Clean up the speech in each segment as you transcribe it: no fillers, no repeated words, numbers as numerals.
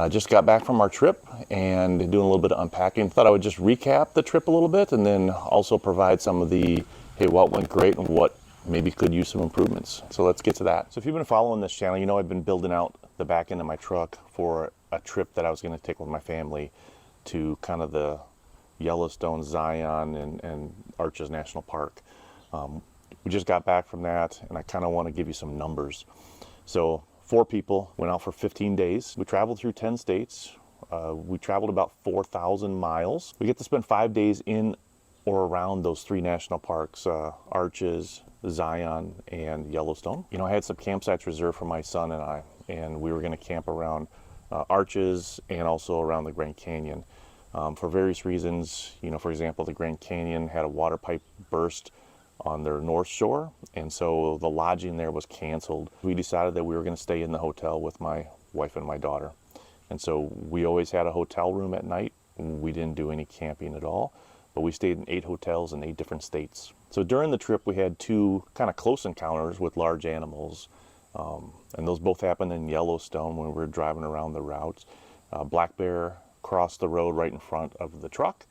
Just got back from our trip and doing a little bit of unpacking. Thought I would just recap the trip a little bit and then also provide some of the, hey, what went great and what maybe could use some improvements. So let's get to that. So if you've been following this channel, you know I've been building out the back end of my truck for a trip that I was going to take with my family to kind of the Yellowstone, Zion, and Arches National Park. We just got back from that, and I kind of want to give you some numbers. So 4 people went out for 15 days. We traveled through 10 states. We traveled about 4,000 miles. We get to spend 5 days in or around those 3 national parks, Arches, Zion, and Yellowstone. You know, I had some campsites reserved for my son and I, and we were going to camp around Arches and also around the Grand Canyon. For various reasons, you know, for example, the Grand Canyon had a water pipe burst on their north shore, and so the lodging there was canceled. We decided that we were going to stay in the hotel with my wife and my daughter, and so we always had a hotel room at night. We didn't do any camping at all, but we stayed in 8 hotels in 8 different states. So during the trip we had 2 kind of close encounters with large animals, and those both happened in Yellowstone when we were driving around the routes. Black bear crossed the road right in front of the truck,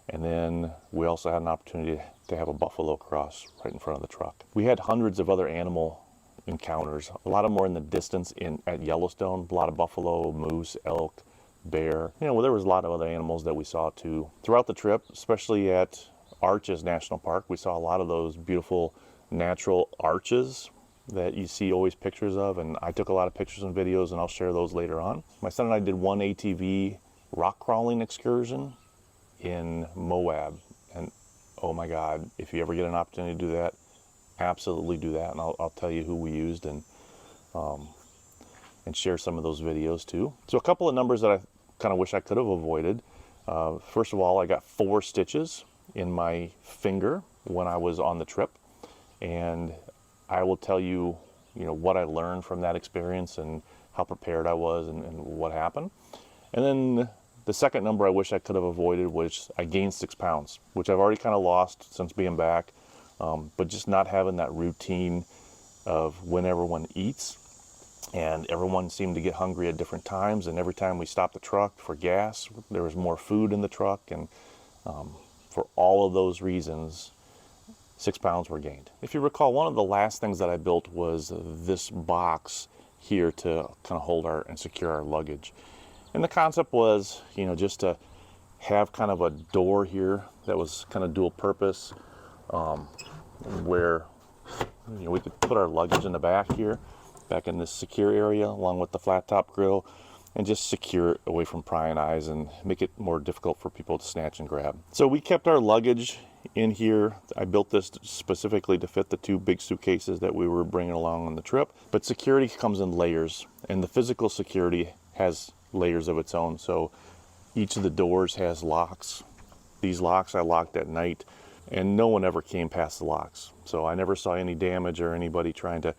and then we also had an opportunity to have a buffalo cross right in front of the truck. We had hundreds of other animal encounters. A lot of them were in the distance at Yellowstone. A lot of buffalo, moose, elk, bear. You know, there was a lot of other animals that we saw too. Throughout the trip, especially at Arches National Park, we saw a lot of those beautiful natural arches that you see always pictures of, and I took a lot of pictures and videos, and I'll share those later on. My son and I did one ATV rock crawling excursion in Moab, and oh my God, if you ever get an opportunity to do that, absolutely do that, and I'll tell you who we used and share some of those videos too. So a couple of numbers that I kind of wish I could have avoided. First of all, I got 4 stitches in my finger when I was on the trip, and I will tell you, you know, what I learned from that experience and how prepared I was and what happened. And then the second number I wish I could have avoided was I gained 6 pounds, which I've already kind of lost since being back, but just not having that routine of when everyone eats, and everyone seemed to get hungry at different times, and every time we stopped the truck for gas, there was more food in the truck, and for all of those reasons, 6 pounds were gained. If you recall, one of the last things that I built was this box here to kind of hold and secure our luggage. And the concept was, you know, just to have kind of a door here that was kind of dual purpose, where, you know, we could put our luggage in the back here, back in this secure area, along with the flat top grill, and just secure it away from prying eyes and make it more difficult for people to snatch and grab. So we kept our luggage in here. I built this specifically to fit the 2 big suitcases that we were bringing along on the trip. But security comes in layers, and the physical security has layers of its own. So each of the doors has locks. These locks I locked at night, and no one ever came past the locks. So I never saw any damage or anybody trying to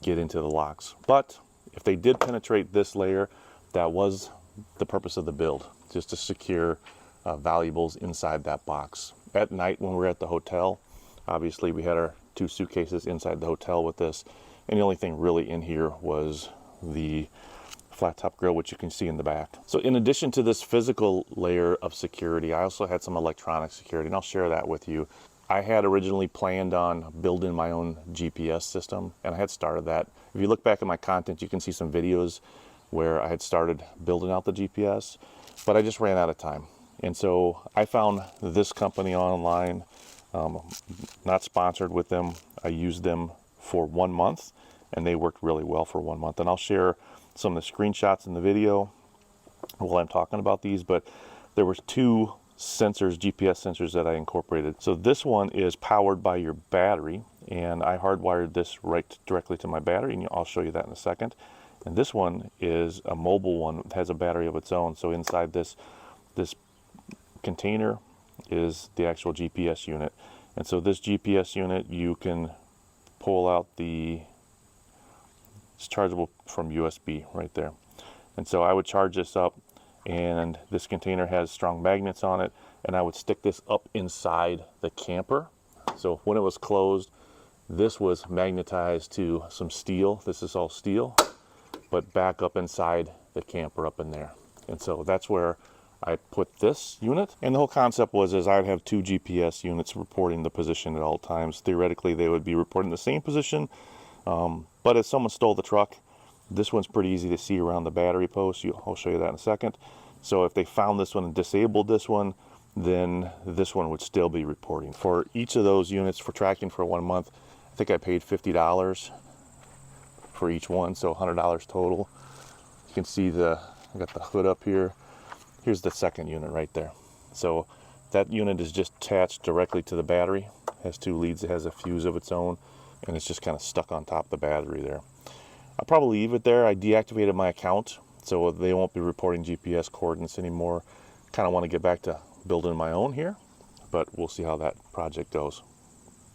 get into the locks. But if they did penetrate this layer, that was the purpose of the build, just to secure valuables inside that box. At night when we were at the hotel, obviously we had our 2 suitcases inside the hotel with this, and the only thing really in here was the flat top grill, which you can see in the back. So in addition to this physical layer of security, I also had some electronic security, and I'll share that with you. I had originally planned on building my own GPS system, and I had started that. If you look back at my content, you can see some videos where I had started building out the GPS, but I just ran out of time. And so I found this company online, not sponsored with them. I used them for 1 month, and they worked really well for 1 month. And I'll share some of the screenshots in the video while I'm talking about these, but there was 2 sensors, GPS sensors, that I incorporated. So this one is powered by your battery, and I hardwired this right directly to my battery, and I'll show you that in a second. And this one is a mobile one. It has a battery of its own. So inside this container is the actual GPS unit. And so this GPS unit, you can pull out it's chargeable from USB right there. And so I would charge this up, and this container has strong magnets on it, and I would stick this up inside the camper. So when it was closed, this was magnetized to some steel. This is all steel, but back up inside the camper up in there. And so that's where I put this unit. And the whole concept was I'd have 2 GPS units reporting the position at all times. Theoretically, they would be reporting the same position, but if someone stole the truck, this one's pretty easy to see around the battery post. I'll show you that in a second. So if they found this one and disabled this one, then this one would still be reporting. For each of those units for tracking for 1 month, I think I paid $50 for each one, so $100 total. You can see I got the hood up here. Here's the second unit right there. So that unit is just attached directly to the battery. It has 2 leads, it has a fuse of its own, and it's just kind of stuck on top of the battery there. I'll probably leave it there. I deactivated my account, so they won't be reporting GPS coordinates anymore. Kind of want to get back to building my own here, but we'll see how that project goes.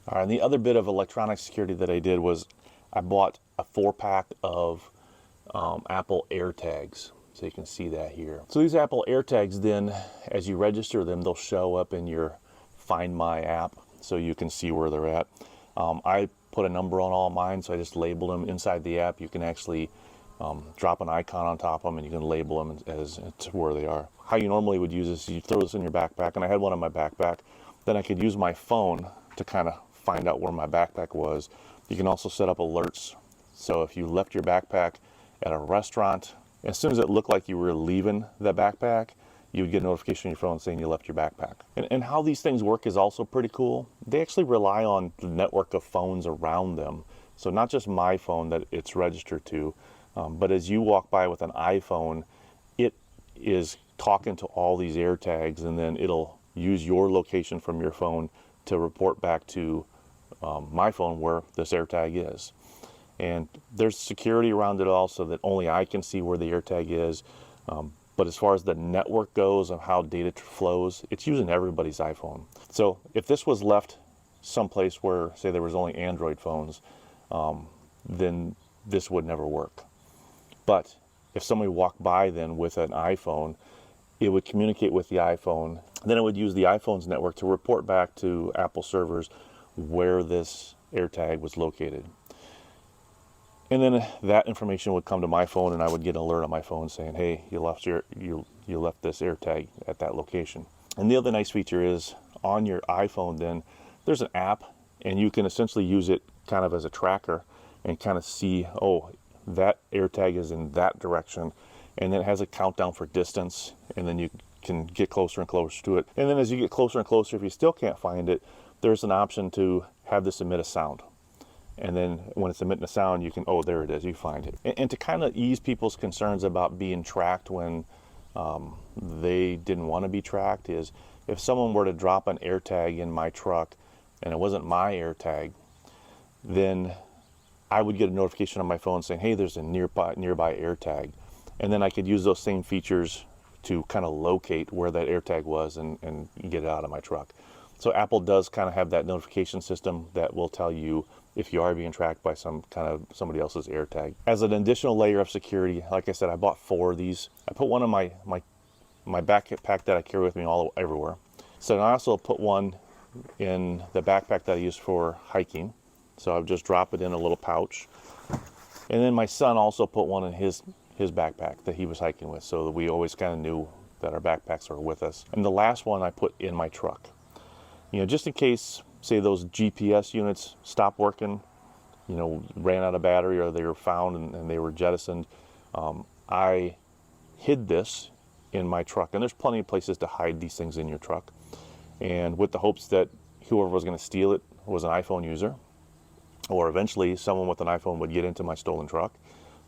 All right, and the other bit of electronic security that I did was I bought a 4-pack of Apple AirTags. So you can see that here. So these Apple AirTags then, as you register them, they'll show up in your Find My app, so you can see where they're at. I put a number on all mine, so I just labeled them inside the app. You can actually drop an icon on top of them, and you can label them as to where they are. How you normally would use this is you throw this in your backpack, and I had one in my backpack. Then I could use my phone to kind of find out where my backpack was. You can also set up alerts. So if you left your backpack at a restaurant, as soon as it looked like you were leaving the backpack, you would get a notification on your phone saying you left your backpack. And how these things work is also pretty cool. They actually rely on the network of phones around them. So not just my phone that it's registered to, but as you walk by with an iPhone, it is talking to all these AirTags, and then it'll use your location from your phone to report back to my phone where this AirTag is. And there's security around it also that only I can see where the AirTag is. But as far as the network goes and how data flows, it's using everybody's iPhone. So if this was left someplace where, say, there was only Android phones, then this would never work. But if somebody walked by then with an iPhone, it would communicate with the iPhone. Then it would use the iPhone's network to report back to Apple servers where this AirTag was located. And then that information would come to my phone, and I would get an alert on my phone saying, hey, you left this AirTag at that location. And the other nice feature is on your iPhone then, there's an app, and you can essentially use it kind of as a tracker and kind of see, oh, that AirTag is in that direction. And then it has a countdown for distance, and then you can get closer and closer to it. And then as you get closer and closer, if you still can't find it, there's an option to have this emit a sound. And then when it's emitting a sound, you can, oh, there it is, you find it. And to kind of ease people's concerns about being tracked when they didn't want to be tracked is if someone were to drop an AirTag in my truck and it wasn't my AirTag, then I would get a notification on my phone saying, hey, there's a nearby AirTag. And then I could use those same features to kind of locate where that AirTag was and get it out of my truck. So Apple does kind of have that notification system that will tell you if you are being tracked by somebody else's AirTag. As an additional layer of security, like I said, I bought 4 of these. I put one in my backpack that I carry with me everywhere. So I also put one in the backpack that I use for hiking. So I've just dropped it in a little pouch. And then my son also put one in his backpack that he was hiking with, so that we always kind of knew that our backpacks are with us. And the last one I put in my truck. You know, just in case, say those GPS units stopped working, you know, ran out of battery, or they were found and they were jettisoned, I hid this in my truck. And there's plenty of places to hide these things in your truck. And with the hopes that whoever was going to steal it was an iPhone user, or eventually someone with an iPhone would get into my stolen truck.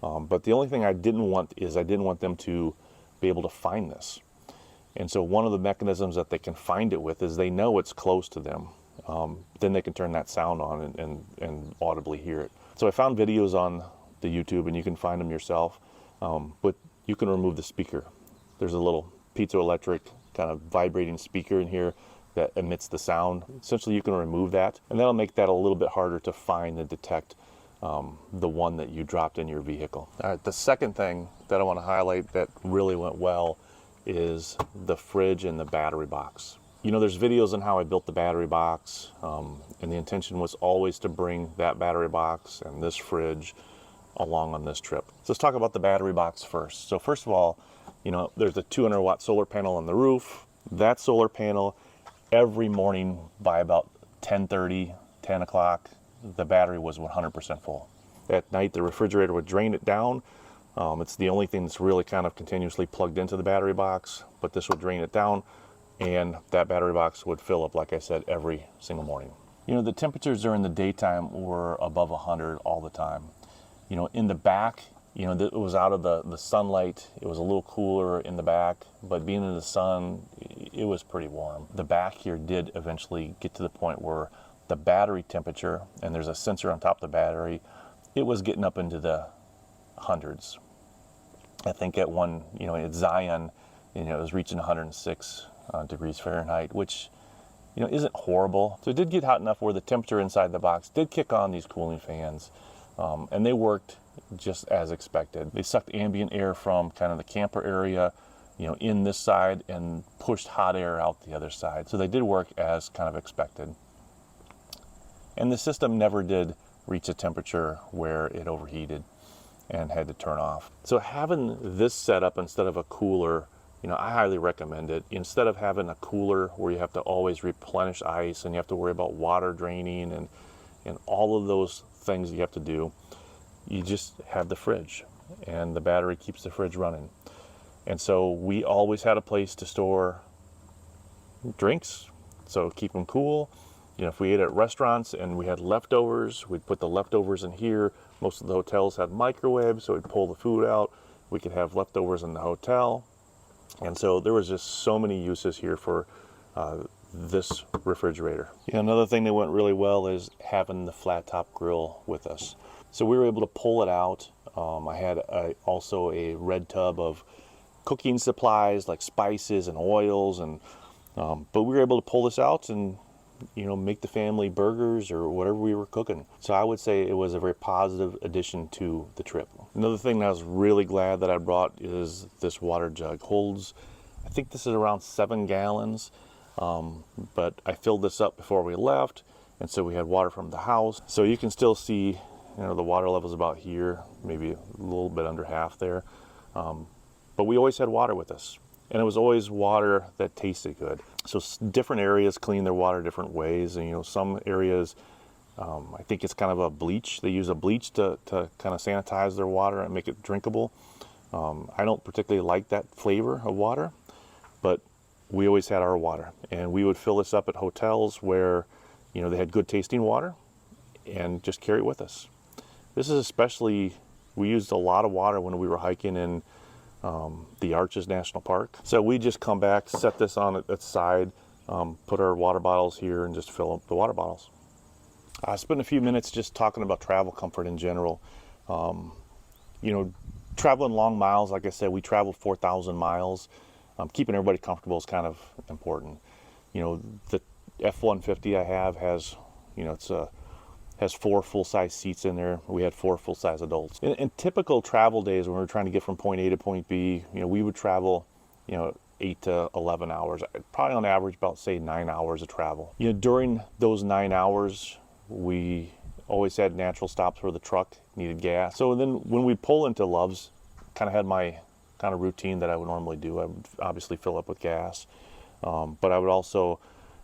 But the only thing I didn't want them to be able to find this. And so one of the mechanisms that they can find it with is they know it's close to them. Then they can turn that sound on and audibly hear it. So I found videos on the YouTube, and you can find them yourself, but you can remove the speaker. There's a little piezoelectric kind of vibrating speaker in here that emits the sound. Essentially, you can remove that, and that'll make that a little bit harder to find and detect the one that you dropped in your vehicle. All right, the second thing that I want to highlight that really went well is the fridge and the battery box. You know, there's videos on how I built the battery box, and the intention was always to bring that battery box and this fridge along on this trip. So let's talk about the battery box first. So first of all, there's a 200 watt solar panel on the roof. That solar panel, every morning by about 10:30, 10 o'clock, the battery was 100% full. At night, the refrigerator would drain it down. It's the only thing that's really kind of continuously plugged into the battery box, but this would drain it down, and that battery box would fill up, like I said, every single morning. The temperatures during the daytime were above 100 all the time. In the back, it was out of the sunlight. It was a little cooler in the back, but being in the sun, it was pretty warm. The back here did eventually get to the point where the battery temperature, and there's a sensor on top of the battery, it was getting up into the hundreds. I think at one, at Zion, it was reaching 106 degrees Fahrenheit, which, isn't horrible. So it did get hot enough where the temperature inside the box did kick on these cooling fans, and they worked just as expected. They sucked ambient air from kind of the camper area, in this side, and pushed hot air out the other side. So they did work as kind of expected. And the system never did reach a temperature where it overheated and had to turn off. So having this setup instead of a cooler, I highly recommend it. Instead of having a cooler where you have to always replenish ice and you have to worry about water draining and all of those things you have to do, you just have the fridge, and the battery keeps the fridge running. And so we always had a place to store drinks, so keep them cool. If we ate at restaurants and we had leftovers, we'd put the leftovers in here. Most of the hotels had microwaves, so we'd pull the food out. We could have leftovers in the hotel. And so there was just so many uses here for this refrigerator. Another thing that went really well is having the flat top grill with us. So we were able to pull it out. I had also a red tub of cooking supplies like spices and oils, but we were able to pull this out and make the family burgers or whatever we were cooking. So I would say it was a very positive addition to the trip. Another thing that I was really glad that I brought is this water jug. Holds, I think this is around 7 gallons, but I filled this up before we left, and so we had water from the house. So you can still see, the water level's about here, maybe a little bit under half there. But we always had water with us. And it was always water that tasted good. So different areas clean their water different ways. And, some areas, I think it's kind of a bleach. They use a bleach to kind of sanitize their water and make it drinkable. I don't particularly like that flavor of water, but we always had our water. And we would fill this up at hotels where, they had good tasting water and just carry it with us. This is especially, we used a lot of water when we were hiking in the Arches National Park. So we just come back, set this on its side, put our water bottles here, and just fill up the water bottles. I spent a few minutes just talking about travel comfort in general. Traveling long miles, like I said, we traveled 4,000 miles. Keeping everybody comfortable is kind of important. The F-150 I have has, has 4 full-size seats in there. We had 4 full-size adults. In typical travel days, when we were trying to get from point A to point B, we would travel, 8 to 11 hours. Probably on average about, say, 9 hours of travel. During those 9 hours, we always had natural stops where the truck needed gas. So then when we pull into Love's, kind of had my kind of routine that I would normally do. I would obviously fill up with gas, but I would also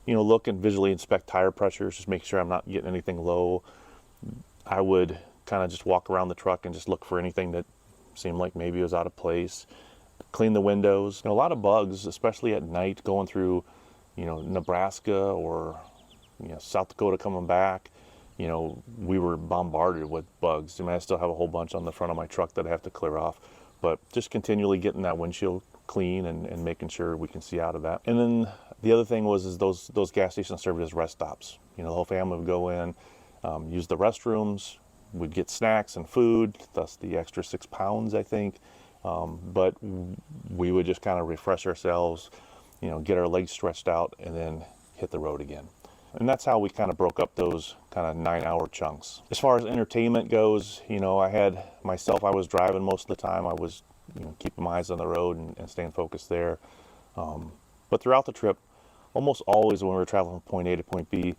look and visually inspect tire pressures, just make sure I'm not getting anything low. I would kind of just walk around the truck and just look for anything that seemed like maybe it was out of place. Clean the windows. A lot of bugs, especially at night, going through, Nebraska or, South Dakota coming back. We were bombarded with bugs. I still have a whole bunch on the front of my truck that I have to clear off, but just continually getting that windshield clean and making sure we can see out of that. And then the other thing was those gas stations served as rest stops. The whole family would go in, use the restrooms, we'd get snacks and food, thus the extra 6 pounds, I think. But we would just kind of refresh ourselves, get our legs stretched out, and then hit the road again. And that's how we kind of broke up those kind of 9-hour chunks. As far as entertainment goes, I was driving most of the time. I was, keeping my eyes on the road and staying focused there. But throughout the trip, almost always when we were traveling from point A to point B,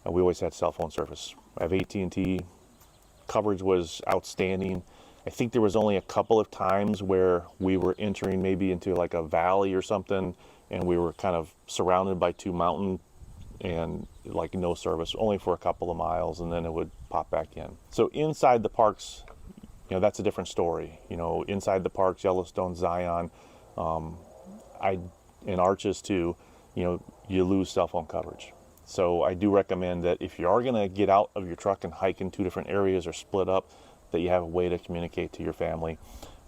we always had cell phone service. I have AT&T. Coverage was outstanding. I think there was only a couple of times where we were entering maybe into like a valley or something, and we were kind of surrounded by two mountains and like no service, only for a couple of miles, and then it would pop back in. So inside the parks, that's a different story. Inside the parks, Yellowstone, Zion, in Arches too, you lose cell phone coverage. So I do recommend that if you are going to get out of your truck and hike in two different areas or split up, that you have a way to communicate to your family.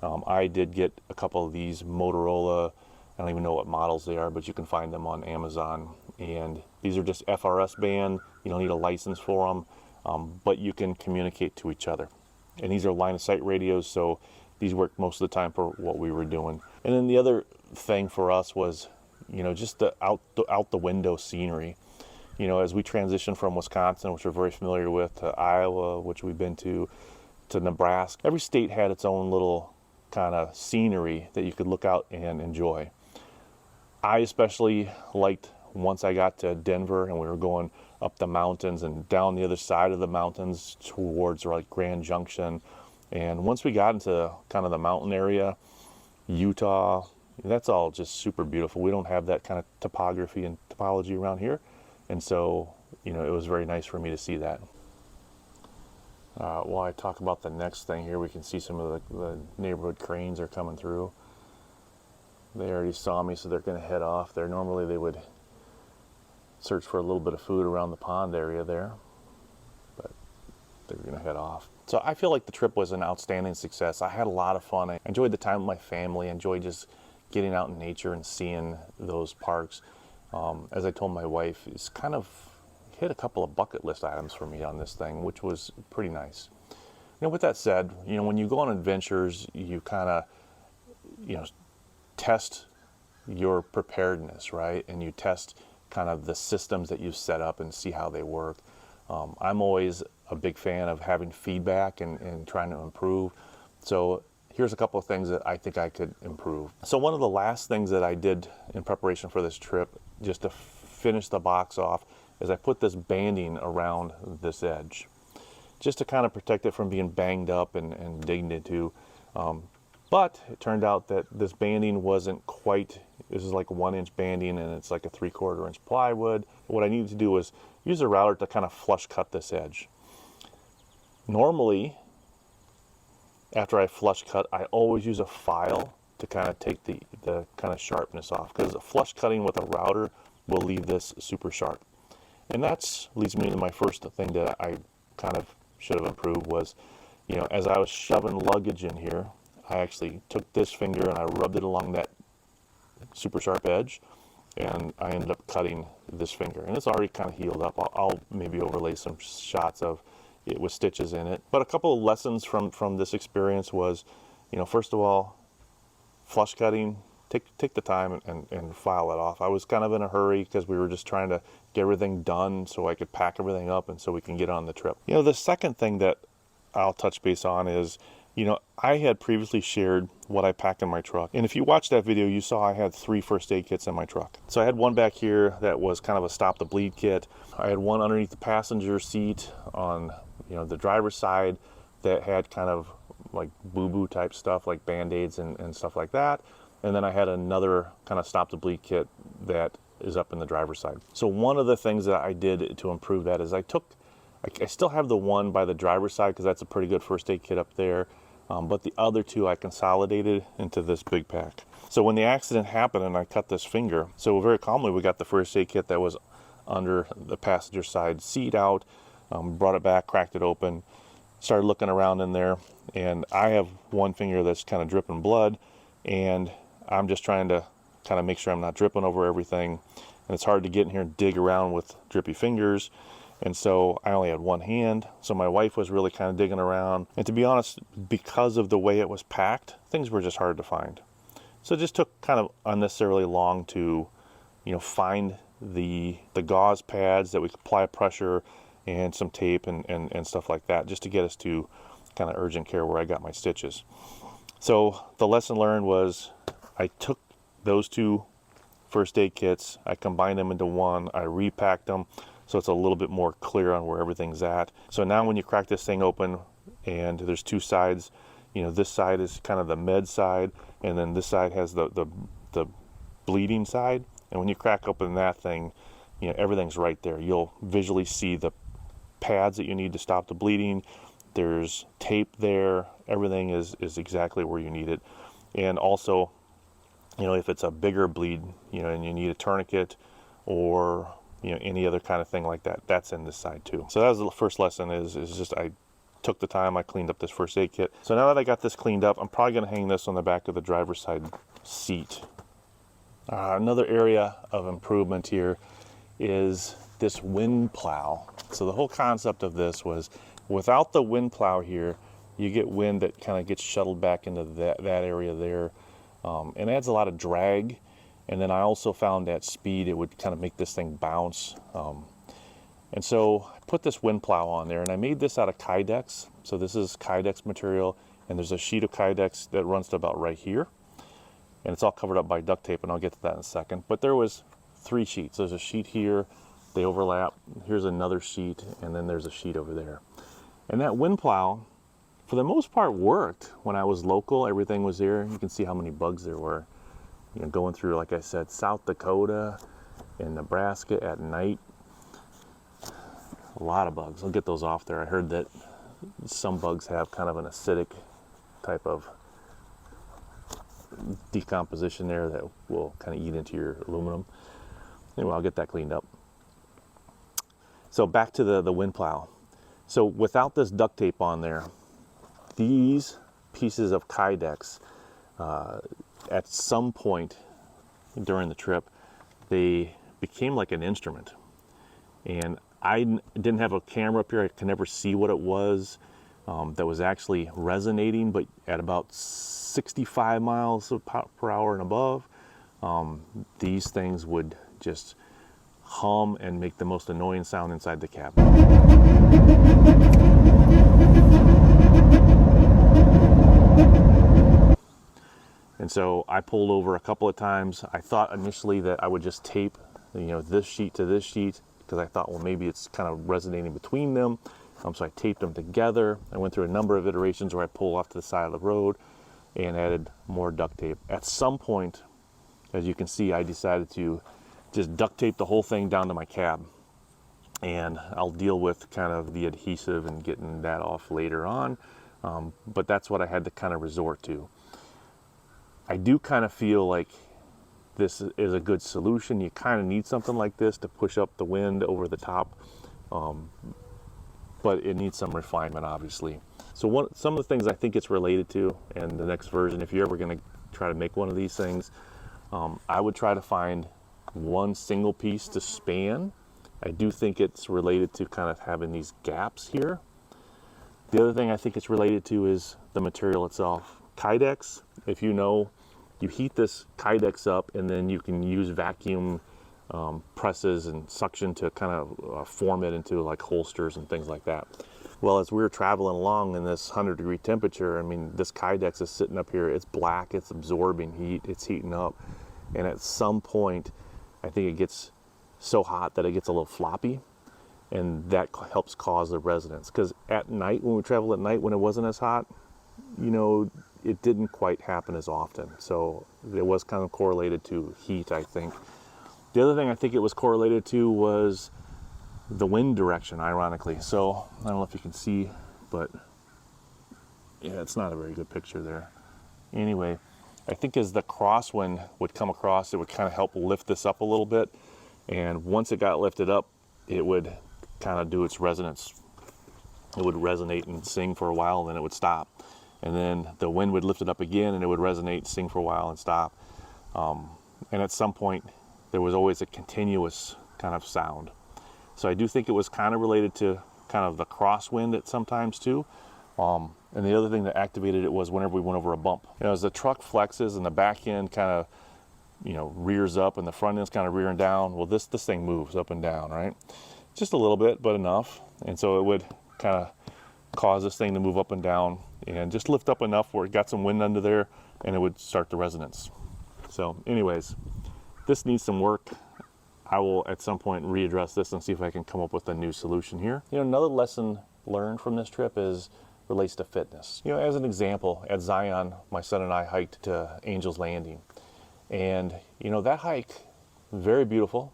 I did get a couple of these Motorola, I don't even know what models they are, but you can find them on Amazon. And these are just FRS band. You don't need a license for them, but you can communicate to each other. And these are line of sight radios, so these work most of the time for what we were doing. And then the other thing for us was, just the out the window scenery. As we transitioned from Wisconsin, which we're very familiar with, to Iowa, which we've been to Nebraska, every state had its own little kind of scenery that you could look out and enjoy. I especially liked once I got to Denver and we were going up the mountains and down the other side of the mountains towards like Grand Junction. And once we got into kind of the mountain area, Utah, that's all just super beautiful. We don't have that kind of topography and topology around here. And so, it was very nice for me to see that. While I talk about the next thing here, we can see some of the neighborhood cranes are coming through. They already saw me, so they're going to head off there. Normally they would search for a little bit of food around the pond area there, but they're going to head off. So I feel like the trip was an outstanding success. I had a lot of fun. I enjoyed the time with my family. I enjoyed just getting out in nature and seeing those parks. As I told my wife, it's kind of hit a couple of bucket list items for me on this thing, which was pretty nice. With that said, when you go on adventures, you kind of, test your preparedness, right? And you test kind of the systems that you've set up and see how they work. I'm always a big fan of having feedback and trying to improve. So here's a couple of things that I think I could improve. So one of the last things that I did in preparation for this trip, just to finish the box off, is I put this banding around this edge, just to kind of protect it from being banged up and digged into. But it turned out that this banding wasn't quite, this is like a 1-inch banding and it's like a 3/4 inch plywood. What I needed to do was use a router to kind of flush cut this edge. Normally, after I flush cut, I always use a file to kind of take the kind of sharpness off, because flush cutting with a router will leave this super sharp. And that leads me to my first thing that I kind of should have improved was, as I was shoving luggage in here, I actually took this finger and I rubbed it along that super sharp edge, and I ended up cutting this finger. And it's already kind of healed up. I'll maybe overlay some shots of it with stitches in it. But a couple of lessons from this experience was, first of all, flush cutting, take the time and file it off. I was kind of in a hurry because we were just trying to get everything done so I could pack everything up and so we can get on the trip. The second thing that I'll touch base on is, I had previously shared what I packed in my truck. And if you watched that video, you saw I had 3 first aid kits in my truck. So I had one back here that was kind of a stop the bleed kit. I had one underneath the passenger seat on, the driver's side that had kind of like boo-boo type stuff, like Band-Aids and stuff like that. And then I had another kind of stop the bleed kit that is up in the driver's side. So one of the things that I did to improve that is I still have the one by the driver's side because that's a pretty good first aid kit up there. But the other 2 I consolidated into this big pack. So when the accident happened and I cut this finger, so very calmly we got the first aid kit that was under the passenger side seat out, brought it back, cracked it open, started looking around in there, and I have one finger that's kind of dripping blood, and I'm just trying to kind of make sure I'm not dripping over everything. And it's hard to get in here and dig around with drippy fingers. And so I only had one hand. So my wife was really kind of digging around. And to be honest, because of the way it was packed, things were just hard to find. So it just took kind of unnecessarily long to, find the gauze pads that we could apply pressure and some tape and stuff like that, just to get us to kind of urgent care where I got my stitches. So the lesson learned was I took those 2 first aid kits, I combined them into one, I repacked them so it's a little bit more clear on where everything's at. So now when you crack this thing open and there's 2 sides, You know, this side is kind of the med side, and then this side has the bleeding side. And when you crack open that thing, you know, everything's right there. You'll visually see the pads that you need to stop the bleeding. There's tape there. Everything is exactly where you need it. And also, you know, if it's a bigger bleed, you know, and you need a tourniquet or, you know, any other kind of thing like that, that's in this side too. So that was the first lesson, is just I took the time, I cleaned up this first aid kit. So now that I got this cleaned up, I'm probably going to hang this on the back of the driver's side seat. Another area of improvement here is this wind plow. So the whole concept of this was, without the wind plow here, you get wind that kind of gets shuttled back into that area there, and adds a lot of drag. And then I also found at speed it would kind of make this thing bounce. And so I put this wind plow on there, and I made this out of Kydex. So this is Kydex material, and there's a sheet of Kydex that runs to about right here. And it's all covered up by duct tape, and I'll get to that in a second. But there was 3 sheets. There's a sheet here, they overlap. Here's another sheet, and then there's a sheet over there. And that wind plow, for the most part, worked. When I was local, everything was there. You can see how many bugs there were. You know, going through, like I said, South Dakota and Nebraska at night. A lot of bugs. I'll get those off there. I heard that some bugs have kind of an acidic type of decomposition there that will kind of eat into your aluminum. Anyway, I'll get that cleaned up. So back to the wind plow. So without this duct tape on there, these pieces of Kydex, at some point during the trip, they became like an instrument. And I didn't have a camera up here. I could never see what it was that was actually resonating, but at about 65 miles per hour and above, these things would just hum and make the most annoying sound inside the cabin. And so I pulled over a couple of times. I thought initially that I would just tape, you know, this sheet to this sheet, because I thought, well, maybe it's kind of resonating between them. So I taped them together. I went through a number of iterations where I pulled off to the side of the road and added more duct tape. At some point, as you can see, I decided to just duct tape the whole thing down to my cab. And I'll deal with kind of the adhesive and getting that off later on. But that's what I had to kind of resort to. I do kind of feel like this is a good solution. You kind of need something like this to push up the wind over the top. But it needs some refinement, obviously. So some of the things I think it's related to, and the next version, if you're ever going to try to make one of these things, I would try to find one single piece to span. I do think it's related to kind of having these gaps here. The other thing I think it's related to is the material itself. Kydex, if you know, you heat this Kydex up and then you can use vacuum presses and suction to kind of form it into like holsters and things like that. Well, as we were traveling along in this 100-degree temperature, I mean, this Kydex is sitting up here, it's black, it's absorbing heat, it's heating up. And at some point, I think it gets so hot that it gets a little floppy, and that helps cause the resonance. Because at night, when we traveled at night, when it wasn't as hot, you know, it didn't quite happen as often. So it was kind of correlated to heat, I think. The other thing I think it was correlated to was the wind direction, ironically. So I don't know if you can see, but yeah, it's not a very good picture there. Anyway, I think as the crosswind would come across, it would kind of help lift this up a little bit. And once it got lifted up, it would kind of do its resonance. It would resonate and sing for a while, and then it would stop. And then the wind would lift it up again, and it would resonate, sing for a while, and stop. And at some point, there was always a continuous kind of sound. So I do think it was kind of related to kind of the crosswind at sometimes too. And the other thing that activated it was whenever we went over a bump. You know, as the truck flexes and the back end kind of, you know, rears up and the front end's kind of rearing down, well, this thing moves up and down, right? Just a little bit, but enough. And so it would kind of cause this thing to move up and down and just lift up enough where it got some wind under there and it would start the resonance. So anyways, this needs some work. I will at some point readdress this and see if I can come up with a new solution here. You know, another lesson learned from this trip is relates to fitness. You know, as an example, at Zion, my son and I hiked to Angel's Landing. And, you know, that hike, very beautiful,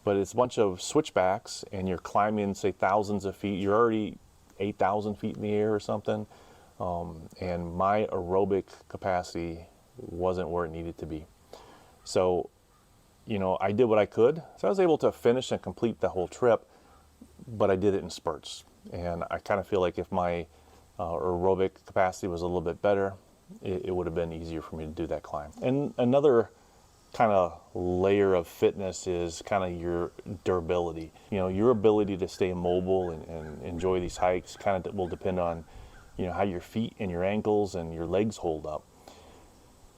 but it's a bunch of switchbacks and you're climbing, say, thousands of feet. You're already 8,000 feet in the air or something. And my aerobic capacity wasn't where it needed to be. So, you know, I did what I could. So I was able to finish and complete the whole trip, but I did it in spurts. And I kind of feel like if my aerobic capacity was a little bit better, it would have been easier for me to do that climb. And another kind of layer of fitness is kind of your durability. You know, your ability to stay mobile and enjoy these hikes kind of will depend on, you know, how your feet and your ankles and your legs hold up.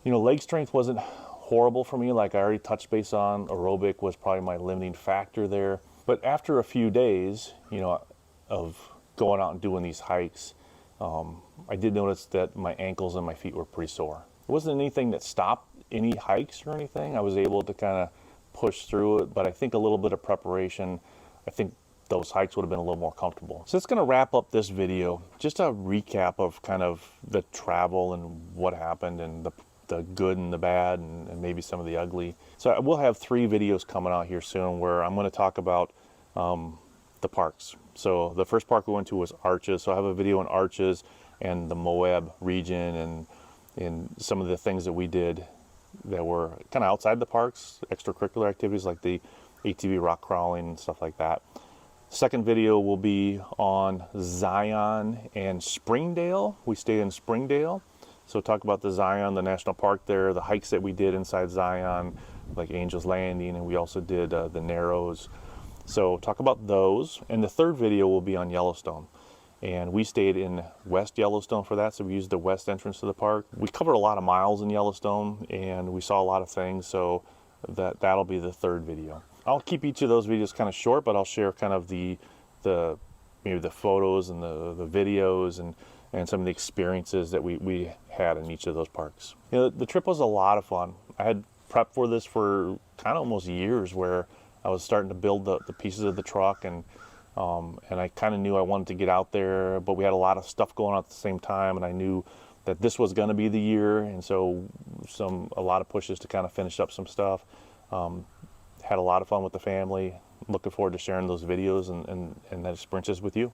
You know, leg strength wasn't horrible for me. Like I already touched base on, aerobic was probably my limiting factor there. But after a few days, you know, of going out and doing these hikes, I did notice that my ankles and my feet were pretty sore. It wasn't anything that stopped any hikes or anything. I was able to kind of push through it, but I think a little bit of preparation, I think those hikes would have been a little more comfortable. So it's going to wrap up this video. Just a recap of kind of the travel and what happened and the good and the bad and maybe some of the ugly. So I will have 3 videos coming out here soon where I'm going to talk about the parks. So the first park we went to was Arches. So I have a video on Arches and the Moab region and some of the things that we did that were kind of outside the parks, extracurricular activities like the ATV rock crawling and stuff like that. Second video will be on Zion and Springdale. We stayed in Springdale. So talk about the Zion, the national park there, the hikes that we did inside Zion, like Angel's Landing, and we also did the Narrows. So talk about those. And the third video will be on Yellowstone. And we stayed in West Yellowstone for that, so we used the west entrance to the park. We covered a lot of miles in Yellowstone, and we saw a lot of things, so that'll be the third video. I'll keep each of those videos kind of short, but I'll share kind of the maybe the photos and the videos and some of the experiences that we had in each of those parks. You know, the trip was a lot of fun. I had prepped for this for kind of almost years, where I was starting to build the pieces of the truck, and I kind of knew I wanted to get out there, but we had a lot of stuff going on at the same time, and I knew that this was going to be the year, and so a lot of pushes to kind of finish up some stuff. Had a lot of fun with the family. Looking forward to sharing those videos and that experiences with you.